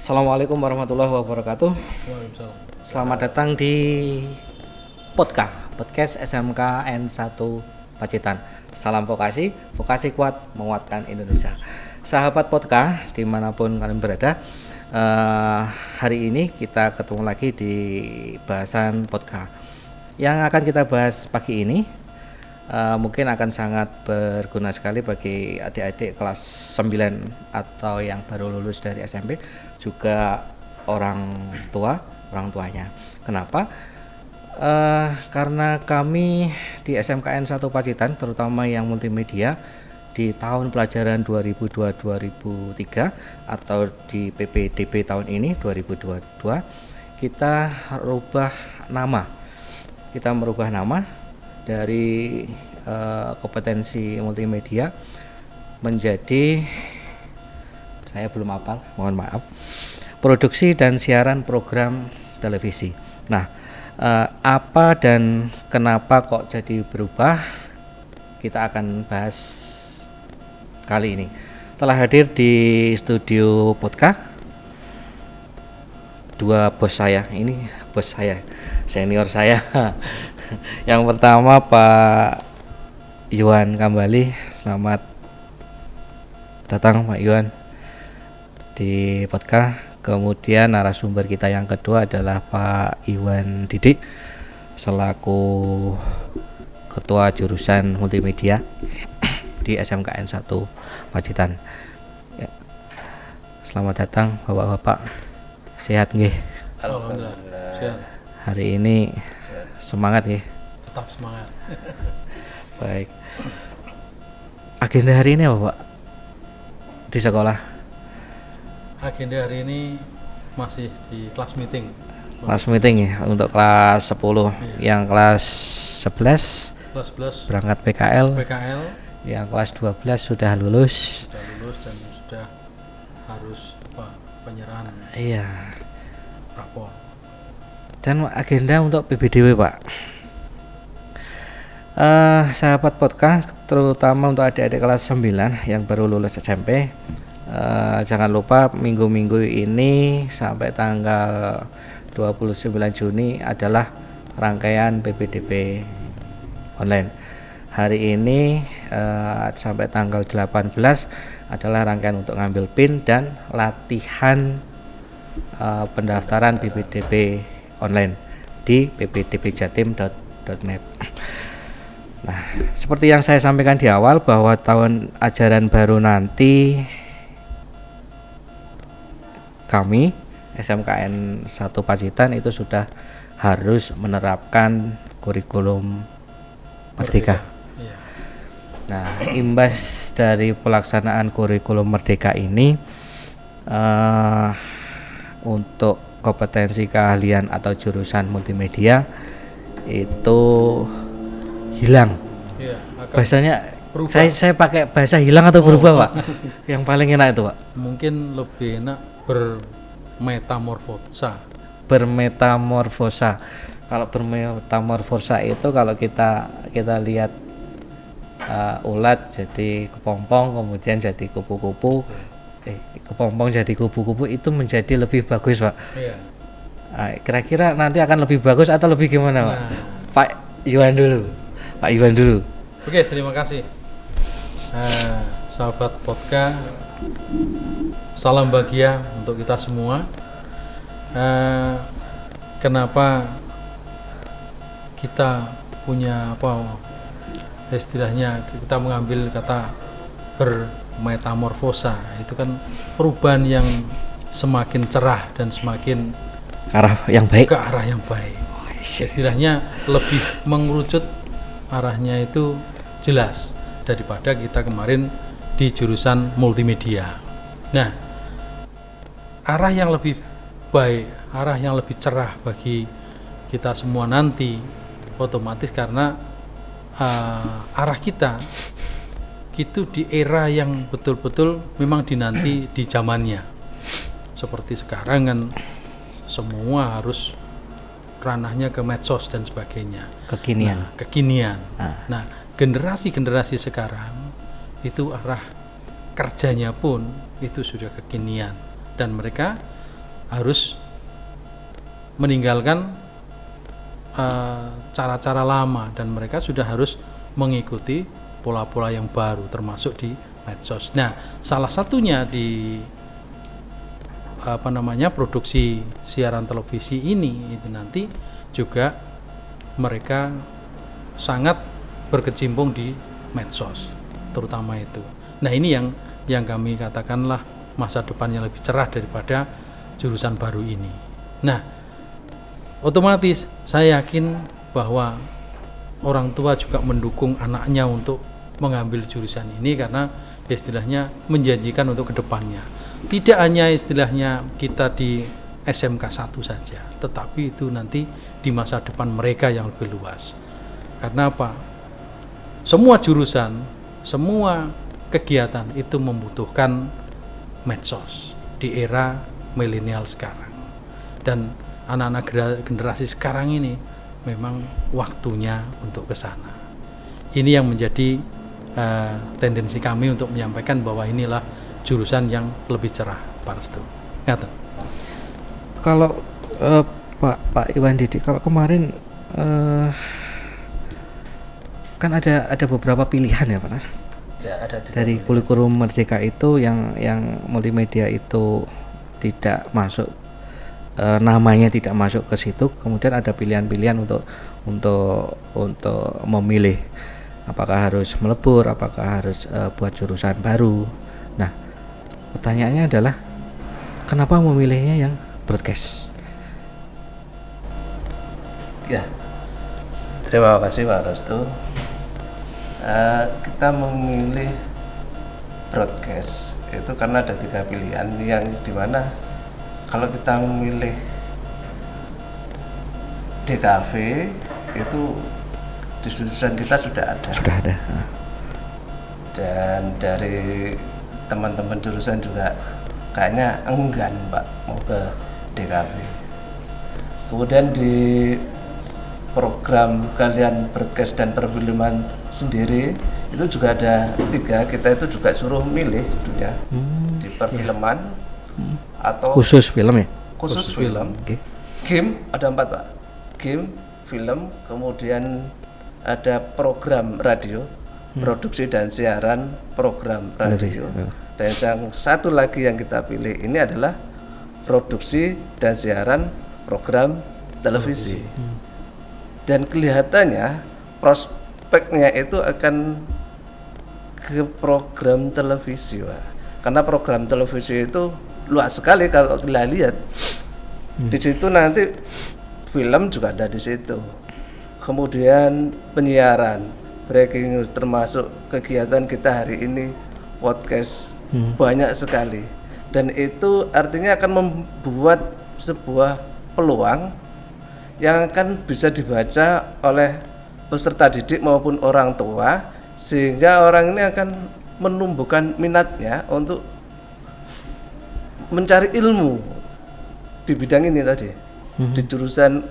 Assalamualaikum warahmatullahi wabarakatuh. Waalaikumsalam. Selamat datang di podcast SMK N1 Pacitan. Salam vokasi, vokasi kuat menguatkan Indonesia. Sahabat podcast dimanapun kalian berada, hari ini kita ketemu lagi di bahasan podcast. Yang akan kita bahas pagi ini mungkin akan sangat berguna sekali bagi adik-adik kelas 9 atau yang baru lulus dari SMP, juga orang tuanya. Kenapa? Karena kami di SMKN 1 Pacitan, terutama yang multimedia, di tahun pelajaran 2002-2003 atau di PPDB tahun ini 2022, kita merubah nama dari kompetensi multimedia menjadi, saya belum hafal, mohon maaf, produksi dan siaran program televisi. Nah, apa dan kenapa kok jadi berubah, kita akan bahas kali ini. Telah hadir di studio podcast dua bos saya, ini bos saya, senior saya. Yang pertama Pak Iwan Kambali, selamat datang Pak Iwan di podcast. Kemudian narasumber kita yang kedua adalah Pak Iwan Didik selaku Ketua Jurusan Multimedia di SMKN 1 Pacitan. Ya. Selamat datang Bapak-bapak. Sehat nggih? Alhamdulillah. Sehat. Hari ini semangat nggih? Tetap semangat. Baik. Agenda hari ini apa Pak? Di sekolah? Agenda hari ini masih di kelas meeting. Kelas meeting ya, untuk kelas 10. Yang kelas 11 Kelas 11 berangkat PKL. Yang kelas 12 sudah lulus. Sudah lulus dan sudah harus penyerahan Iya. rapor. Dan agenda untuk PBDW Pak. Sahabat podcast, terutama untuk adik-adik kelas 9 yang baru lulus SMP, jangan lupa minggu-minggu ini sampai tanggal 29 Juni adalah rangkaian PBDB online. Hari ini sampai tanggal 18 adalah rangkaian untuk ngambil PIN dan latihan pendaftaran PBDB online di ppdbjatim.net. Nah, seperti yang saya sampaikan di awal bahwa tahun ajaran baru nanti kami SMKN 1 Pacitan itu sudah harus menerapkan kurikulum Merdeka. Iya. Nah, imbas dari pelaksanaan kurikulum Merdeka ini untuk kompetensi keahlian atau jurusan multimedia itu hilang. Iya, Bahasanya berubah. saya pakai bahasa hilang atau berubah Pak? Yang paling enak itu Pak. Mungkin lebih enak bermetamorfosa. Bermetamorfosa. Kalau bermetamorfosa itu kalau kita lihat ulat jadi kepompong, kemudian jadi kupu-kupu, kepompong jadi kupu-kupu, itu menjadi lebih bagus Pak. Iya. Kira-kira nanti akan lebih bagus atau lebih gimana Pak? Nah. Pak Iwan dulu. Oke, terima kasih. Sahabat podcast, salam bahagia untuk kita semua. Kenapa kita punya istilahnya kita mengambil kata bermetamorfosa, itu kan perubahan yang semakin cerah dan semakin Ke arah yang baik. Istilahnya lebih mengerucut, arahnya itu jelas daripada kita kemarin di jurusan multimedia. Nah, arah yang lebih baik, arah yang lebih cerah bagi kita semua nanti otomatis karena arah kita itu di era yang betul-betul memang dinanti di zamannya. Seperti sekarang kan semua harus ranahnya ke medsos dan sebagainya. Kekinian. Nah, generasi-generasi sekarang itu arah kerjanya pun itu sudah kekinian dan mereka harus meninggalkan cara-cara lama dan mereka sudah harus mengikuti pola-pola yang baru termasuk di medsos. Nah, salah satunya di produksi siaran televisi ini itu nanti juga mereka sangat berkecimpung di medsos terutama itu. Nah, ini yang kami katakanlah masa depannya lebih cerah daripada jurusan baru ini. Nah, otomatis saya yakin bahwa orang tua juga mendukung anaknya untuk mengambil jurusan ini karena istilahnya menjanjikan untuk kedepannya. Tidak hanya istilahnya kita di SMK 1 saja, tetapi itu nanti di masa depan mereka yang lebih luas. Karena apa? Semua jurusan, semua kegiatan itu membutuhkan medsos di era milenial sekarang. Dan anak-anak generasi sekarang ini memang waktunya untuk ke sana. Ini yang menjadi tendensi kami untuk menyampaikan bahwa inilah jurusan yang lebih cerah, Pak Restu. Ngaten. Kalau Pak Iwan Didi, kalau kemarin kan ada beberapa pilihan ya Pak. Ya, ada dari kurikulum Merdeka itu yang multimedia itu tidak masuk, namanya tidak masuk ke situ. Kemudian ada pilihan-pilihan untuk memilih apakah harus melebur, apakah harus buat jurusan baru. Nah, pertanyaannya adalah kenapa memilihnya yang broadcast? Ya, terima kasih Pak Restu. Kita memilih broadcast itu karena ada 3 pilihan, yang dimana kalau kita memilih DKV itu di jurusan kita sudah ada. Dan dari teman-teman jurusan juga kayaknya enggan Pak mau ke DKV. Kemudian di program kalian broadcast dan perfilman sendiri itu juga ada 3, kita itu juga suruh milih tentunya di perfilman atau khusus film ya? Khusus film. Okay. Game ada 4 Pak. Game, film, kemudian ada program radio, produksi dan siaran program radio. Dan yang satu lagi yang kita pilih ini adalah produksi dan siaran program televisi. Dan kelihatannya prospeknya itu akan ke program televisi, Pak. Karena program televisi itu luas sekali kalau kita lihat. Di situ nanti film juga ada di situ. Kemudian penyiaran, breaking news, termasuk kegiatan kita hari ini podcast banyak sekali. Dan itu artinya akan membuat sebuah peluang yang akan bisa dibaca oleh peserta didik maupun orang tua, sehingga orang ini akan menumbuhkan minatnya untuk mencari ilmu di bidang ini tadi, di jurusan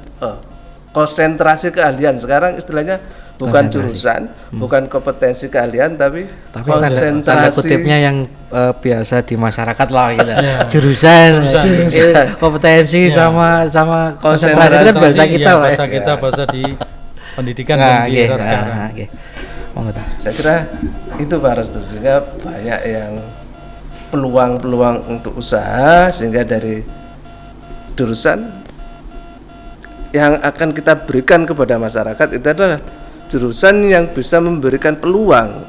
konsentrasi keahlian. Sekarang istilahnya bukan jurusan, bukan kompetensi keahlian, tapi konsentrasi. Tanda kutipnya yang biasa di masyarakat lah gitu. Jurusan. Kompetensi sama konsentrasi itu kan bahasa kita, Pak. Bahasa kita, bahasa di pendidikan dan di era sekarang. Saya kira itu Pak Restu, sehingga banyak yang peluang-peluang untuk usaha, sehingga dari jurusan yang akan kita berikan kepada masyarakat itu adalah jurusan yang bisa memberikan peluang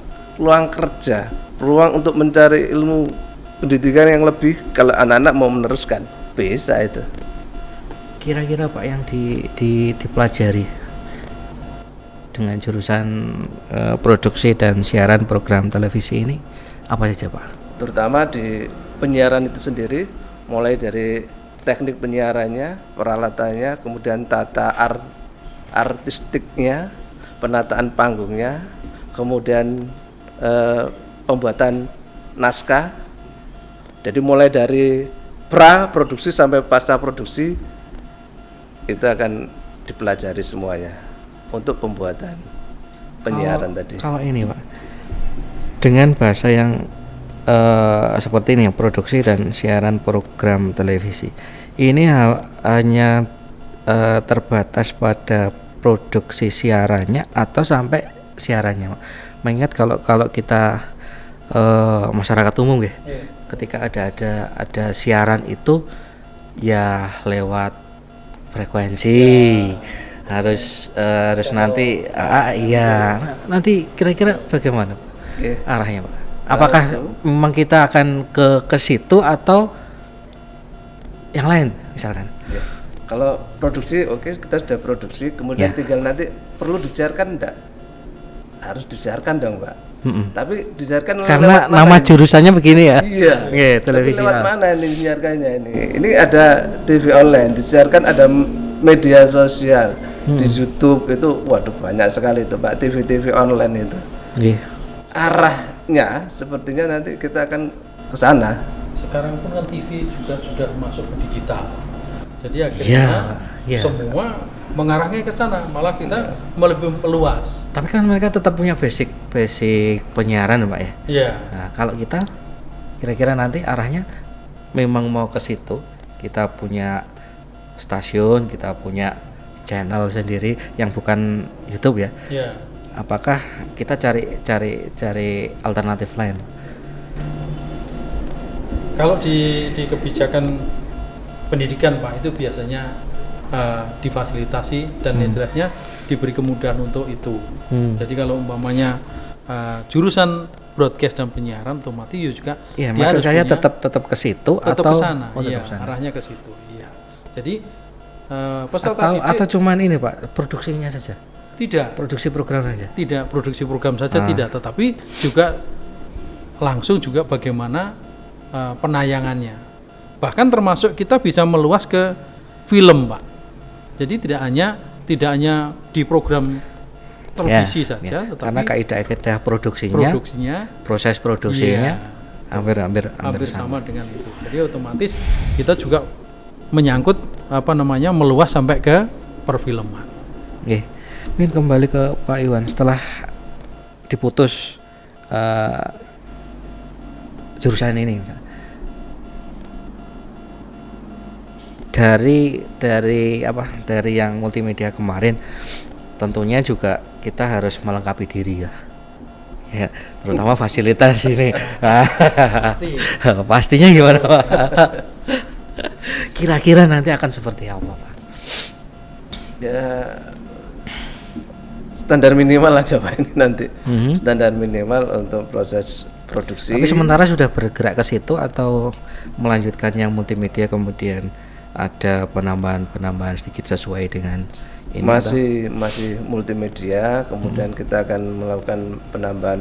kerja, peluang untuk mencari ilmu pendidikan yang lebih kalau anak-anak mau meneruskan, bisa itu. Kira-kira Pak yang dipelajari dengan jurusan produksi dan siaran program televisi ini apa saja Pak? Terutama di penyiaran itu sendiri, mulai dari teknik penyiarannya, peralatannya, kemudian tata artistiknya, penataan panggungnya, kemudian pembuatan naskah. Jadi mulai dari pra produksi sampai pasca produksi itu akan dipelajari semuanya untuk pembuatan penyiaran tadi. Kalau ini Pak, dengan bahasa yang seperti ini, produksi dan siaran program televisi. Ini hanya terbatas pada produksi siarannya atau sampai siarannya. Mengingat kalau kita masyarakat umum ya, ketika ada siaran itu ya lewat frekuensi, harus nanti iya, nanti kira-kira bagaimana arahnya Pak? Apakah memang kita akan ke situ atau yang lain misalkan? Kalau produksi kita sudah produksi, kemudian tinggal nanti perlu disiarkan enggak? Harus disiarkan dong Pak. Tapi disiarkan karena nama jurusannya begini ya. Iya. Televisi. Tapi lewat mana ini disiarkannya ini? Ini ada TV online, disiarkan ada media sosial di YouTube itu, waduh banyak sekali itu Pak, TV online itu. Arahnya sepertinya nanti kita akan ke sana. Sekarang pun kan TV juga sudah masuk ke digital. Jadi akhirnya semua mengarahnya ke sana, malah kita lebih meluas. Tapi kan mereka tetap punya basic penyiaran Pak ya. Iya. Nah, kalau kita kira-kira nanti arahnya memang mau ke situ, kita punya stasiun, kita punya channel sendiri yang bukan YouTube ya. Iya. Apakah kita cari alternatif lain? Kalau di kebijakan pendidikan Pak, itu biasanya difasilitasi dan istilahnya diberi kemudahan untuk itu. Jadi kalau umpamanya jurusan broadcast dan penyiaran, otomatis juga maksud saya tetap ke situ atau ke sana. Arahnya ke situ. Iya. Jadi peserta atau cuman ini Pak, produksinya saja. Tidak. Produksi program saja. Tidak, produksi program saja tidak, tetapi juga langsung juga bagaimana penayangannya. Bahkan termasuk kita bisa meluas ke film Pak. Jadi tidak hanya di program televisi saja, tetapi karena kaidah produksinya, proses produksinya hampir sama dengan itu. Jadi otomatis kita juga menyangkut meluas sampai ke perfilman. Mungkin kembali ke Pak Iwan, setelah diputus jurusan ini, dari yang multimedia kemarin, tentunya juga kita harus melengkapi diri ya, terutama fasilitas ini. Pastinya gimana Pak? Kira-kira nanti akan seperti apa Pak? Ya standar minimal aja Pak ini nanti. Standar minimal untuk proses produksi. Tapi sementara sudah bergerak ke situ atau melanjutkan yang multimedia, kemudian ada penambahan sedikit sesuai dengan ini? Masih multimedia, kemudian kita akan melakukan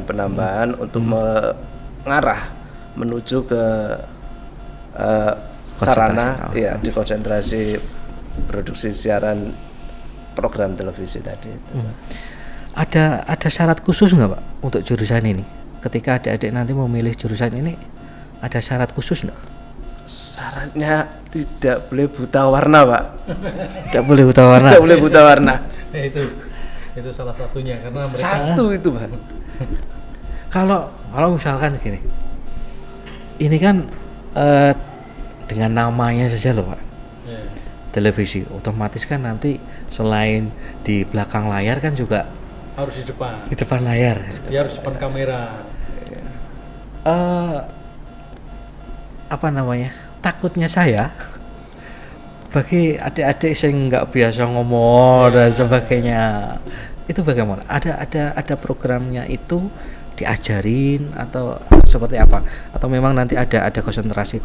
penambahan untuk mengarah menuju ke sarana dikonsentrasi produksi siaran program televisi tadi itu. Ada syarat khusus nggak Pak untuk jurusan ini? Ketika adik-adik nanti memilih jurusan ini, ada syarat khusus nggak? Syaratnya tidak boleh buta warna Pak. Tidak boleh buta warna. Tidak boleh buta warna. Itu salah satunya, karena mereka itu Pak. Kalau misalkan gini, ini kan dengan namanya saja loh Pak, televisi, otomatis kan nanti selain di belakang layar kan juga harus di depan layar. Dia harus depan kamera. Takutnya saya bagi adik-adik yang nggak biasa ngomong dan sebagainya, itu bagaimana? Ada programnya itu diajarin atau seperti apa? Atau memang nanti ada konsentrasi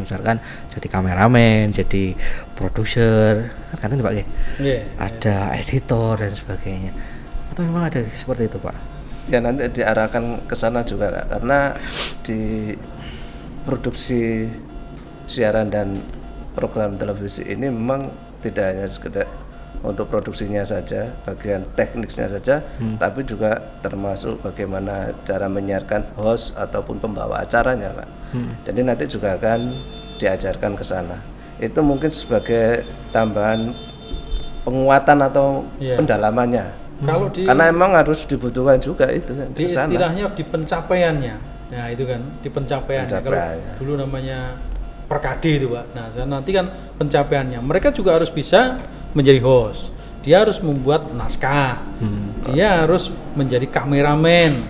misalkan jadi kameramen, jadi produser, kan itu Pak ya? Ada editor dan sebagainya. Atau memang ada seperti itu Pak? Ya nanti diarahkan ke sana juga karena di produksi siaran dan program televisi ini memang tidak hanya sekedar untuk produksinya saja, bagian teknisnya saja, tapi juga termasuk bagaimana cara menyiarkan host ataupun pembawa acaranya Pak. Jadi nanti juga akan diajarkan ke sana. Itu mungkin sebagai tambahan penguatan atau pendalamannya. Karena emang harus dibutuhkan juga itu di istilahnya di pencapaiannya. Nah itu kan di pencapaiannya. Kalau Pencapaiannya. dulu namanya perkade itu Pak. Nah nanti kan pencapaiannya. Mereka juga harus bisa menjadi host. Dia harus membuat naskah. Dia harus menjadi kameramen.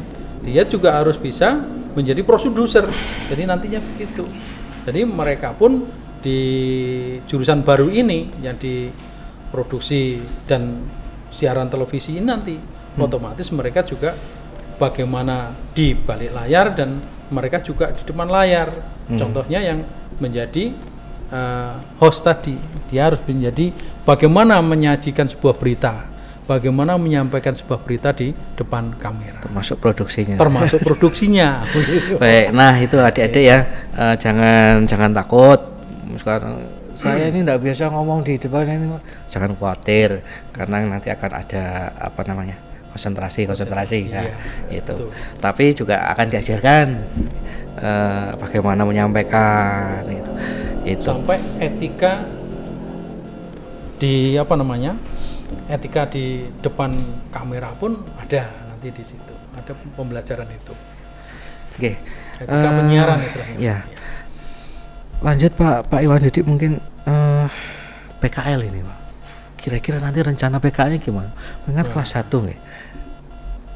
Dia juga harus bisa menjadi produser. Jadi nantinya begitu. Jadi mereka pun di jurusan baru ini yang diproduksi dan siaran televisi ini nanti otomatis mereka juga bagaimana di balik layar dan mereka juga di depan layar. Contohnya yang menjadi host tadi, dia harus menjadi bagaimana menyajikan sebuah berita, bagaimana menyampaikan sebuah berita di depan kamera. Termasuk produksinya. Termasuk produksinya. Baik, nah itu adik-adik ya, jangan takut. Sekarang saya ini tidak biasa ngomong di depan ini, jangan khawatir karena nanti akan ada apa namanya konsentrasi ya, iya, itu. betul. Tapi juga akan diajarkan bagaimana menyampaikan itu. Sampai etika di apa namanya etika di depan kamera pun ada nanti di situ, ada pembelajaran itu. Oke. Etika penyiaran istilahnya. Ya. Lanjut Pak Iwan Didik, mungkin PKL ini Pak. Kira-kira nanti rencana PKL-nya gimana? Mengingat kelas 1 nggih.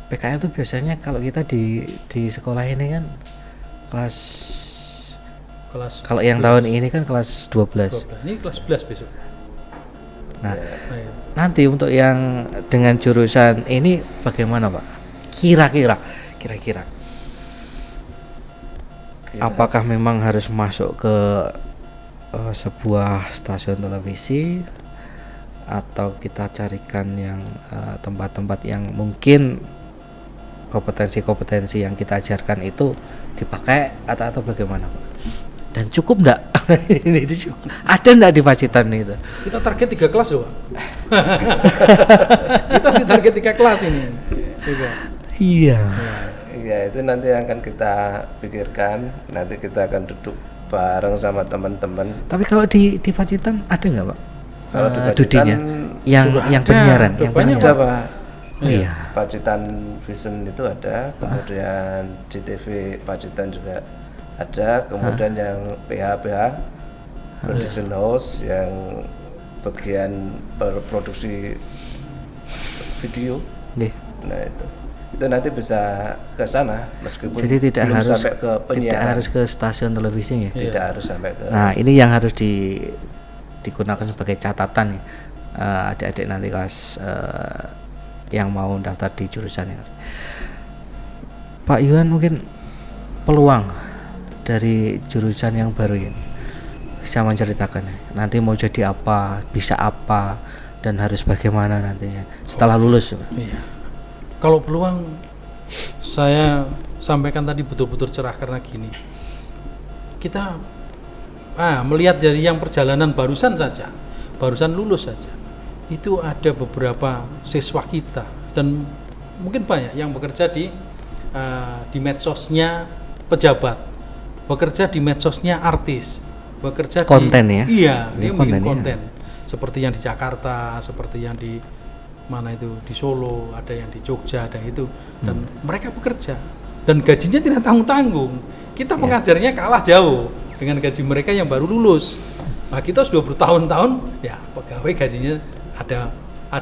PKL itu biasanya kalau kita di sekolah ini kan kelas kalau yang tahun ini kan kelas 12. Ini kelas 11 besok. Nah, Iya. nanti untuk yang dengan jurusan ini bagaimana Pak? Kira-kira apakah memang harus masuk ke sebuah stasiun televisi atau kita carikan yang tempat-tempat yang mungkin kompetensi-kompetensi yang kita ajarkan itu dipakai atau bagaimana Pak? Dan cukup enggak? Ini cukup. Ada enggak di Pacitan itu? Kita target 3 kelas loh Pak. Kita di target 3 kelas ini. Iya. Ya itu nanti akan kita pikirkan, nanti kita akan duduk bareng sama teman-teman. Tapi kalau di Pacitan ada nggak Pak? Kalau di Pacitan Dudinya yang ada, penyiaran, yang banyak, Ada penyiaran. Pak. Iya. Pacitan Vision itu ada, kemudian GTV Pacitan juga ada, kemudian yang PH Production House yang bagian berproduksi video. Nggih. Nah itu nanti bisa ke sana meskipun Jadi tidak belum harus sampai ke tidak penyiaran, harus ke stasiun televisi ya. tidak harus sampai ke. Nah, ini yang harus digunakan sebagai catatan ya. Adik-adik nanti kelas yang mau daftar di jurusan ini. Pak Iwan, mungkin peluang dari jurusan yang baru ini bisa menceritakan ya? Nanti mau jadi apa, bisa apa, dan harus bagaimana nantinya setelah lulus. Iya. Kalau peluang saya sampaikan tadi betul-betul cerah karena gini. Kita melihat dari yang perjalanan barusan lulus saja. Itu ada beberapa siswa kita dan mungkin banyak yang bekerja di medsosnya pejabat, bekerja di medsosnya artis, bekerja konten di, ya? Iya, dia bikin Konten, konten. Seperti yang di Jakarta, seperti yang di mana itu di Solo, ada yang di Jogja, ada itu, dan mereka bekerja dan gajinya tidak tanggung-tanggung. Kita pengajarnya kalah jauh dengan gaji mereka yang baru lulus. Nah, kita sudah bertahun-tahun ya pegawai gajinya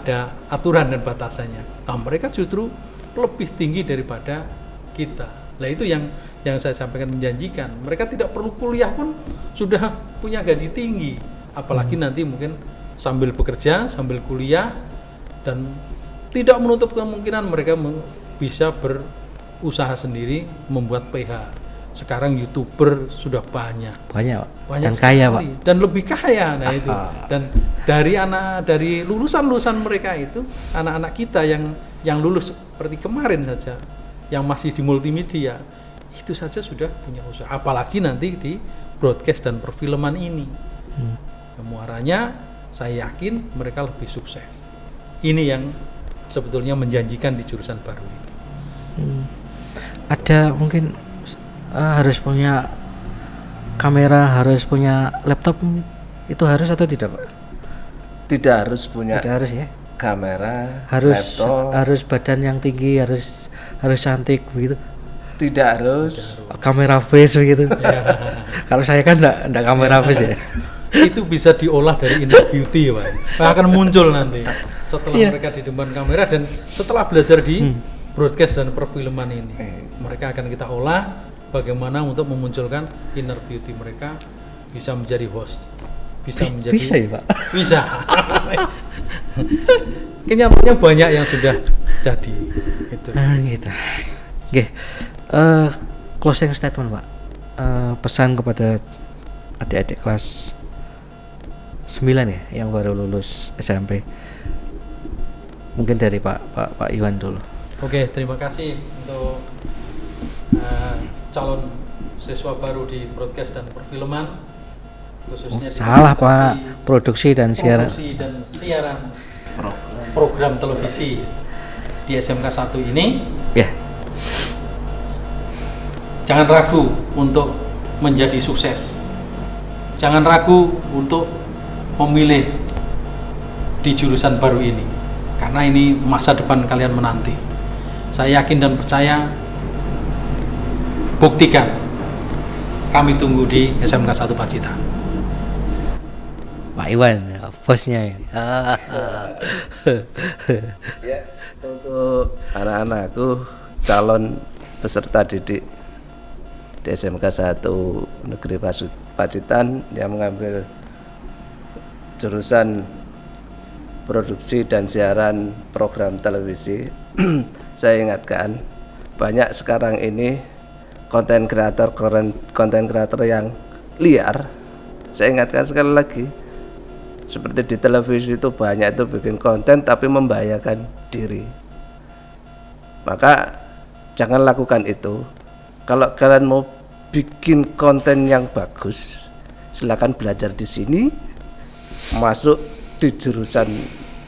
ada aturan dan batasannya. Nah, mereka justru lebih tinggi daripada kita. Nah, itu yang saya sampaikan menjanjikan. Mereka tidak perlu kuliah pun sudah punya gaji tinggi, apalagi nanti mungkin sambil bekerja, sambil kuliah, dan tidak menutup kemungkinan mereka bisa berusaha sendiri membuat PH. Sekarang YouTuber sudah banyak Banyak dan sekali, kaya Pak. dan lebih kaya. Nah itu, dan dari lulusan mereka itu, anak-anak kita yang lulus seperti kemarin saja, yang masih di multimedia, itu saja sudah punya usaha. Apalagi nanti di broadcast dan perfilman ini, muaranya saya yakin mereka lebih sukses. Ini yang sebetulnya menjanjikan di jurusan baru ini. Ada mungkin harus punya kamera, harus punya laptop, itu harus atau tidak Pak? Tidak harus punya Tidak harus ya. kamera, Harus laptop. harus badan yang tinggi, harus cantik begitu. Tidak harus. Kamera face begitu. Kalau saya kan enggak kamera face ya. Itu bisa diolah dari inner beauty ya Pak. Akan muncul nanti setelah mereka di depan kamera dan setelah belajar di broadcast dan perfilman ini. Mereka akan kita olah bagaimana untuk memunculkan inner beauty mereka, bisa menjadi host, bisa menjadi bisa ya Pak? Bisa. Kenyataannya banyak yang sudah jadi itu. Gitu. Oke. Closing statement Pak. Pesan kepada adik-adik kelas 9 ya yang baru lulus SMP. Mungkin dari Pak Iwan dulu. Oke, terima kasih untuk calon siswa baru di broadcast dan perfilman, khususnya salah Pak, produksi dan siaran program televisi di SMK 1 ini. Ya. Jangan ragu untuk menjadi sukses. Jangan ragu untuk memilih di jurusan baru ini, karena ini masa depan kalian menanti. Saya yakin dan percaya, buktikan. Kami tunggu di SMK 1 Pacitan. Pak Iwan, bosnya ini. Ya, untuk anak-anakku calon peserta didik di SMK 1 Negeri Pacitan yang mengambil jurusan produksi dan siaran program televisi. Saya ingatkan, banyak sekarang ini konten kreator yang liar. Saya ingatkan sekali lagi, seperti di televisi itu banyak itu bikin konten tapi membahayakan diri. Maka jangan lakukan itu. Kalau kalian mau bikin konten yang bagus, silakan belajar di sini, masuk di jurusan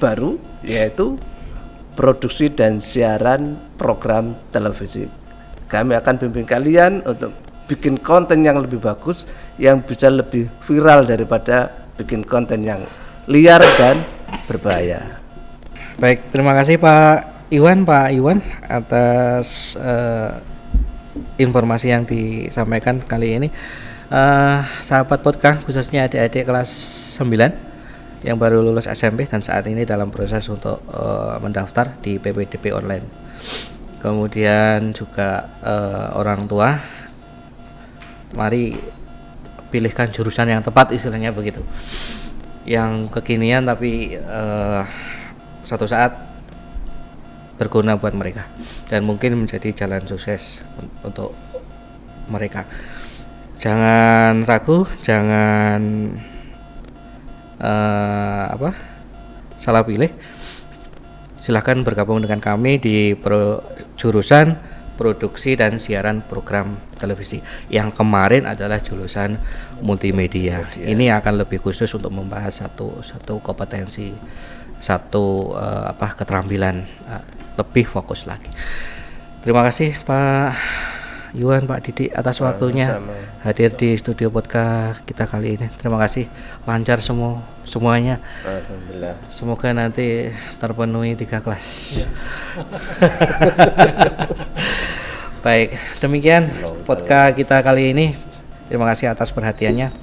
baru yaitu produksi dan siaran program televisi. Kami akan bimbing kalian untuk bikin konten yang lebih bagus, yang bisa lebih viral daripada bikin konten yang liar dan berbahaya. Baik, terima kasih Pak Iwan atas informasi yang disampaikan kali ini. Sahabat podcast, khususnya adik-adik kelas 9 yang baru lulus SMP dan saat ini dalam proses untuk mendaftar di PPDB online. Kemudian juga orang tua, mari pilihkan jurusan yang tepat, istilahnya begitu, yang kekinian tapi suatu saat berguna buat mereka dan mungkin menjadi jalan sukses untuk mereka. Jangan ragu, jangan salah pilih. Silahkan bergabung dengan kami di jurusan produksi dan siaran program televisi. Yang kemarin adalah jurusan multimedia. Ini akan lebih khusus untuk membahas satu kompetensi, satu keterampilan lebih fokus lagi. Terima kasih Pak Iwan, Pak Didi atas waktunya hadir di studio podcast kita kali ini. Terima kasih, lancar semuanya. Alhamdulillah. Semoga nanti terpenuhi 3 kelas. Ya. Baik, demikian podcast kita kali ini. Terima kasih atas perhatiannya.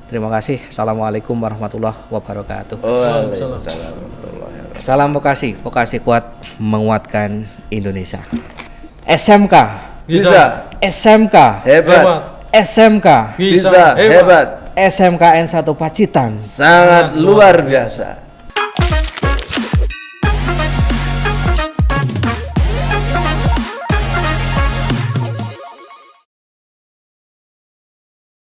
Terima kasih. Assalamualaikum warahmatullahi wabarakatuh. Waalaikumsalam. Salam vokasi kuat menguatkan Indonesia. SMK bisa, SMK hebat, SMK bisa, hebat, SMKN 1 Pacitan sangat luar biasa.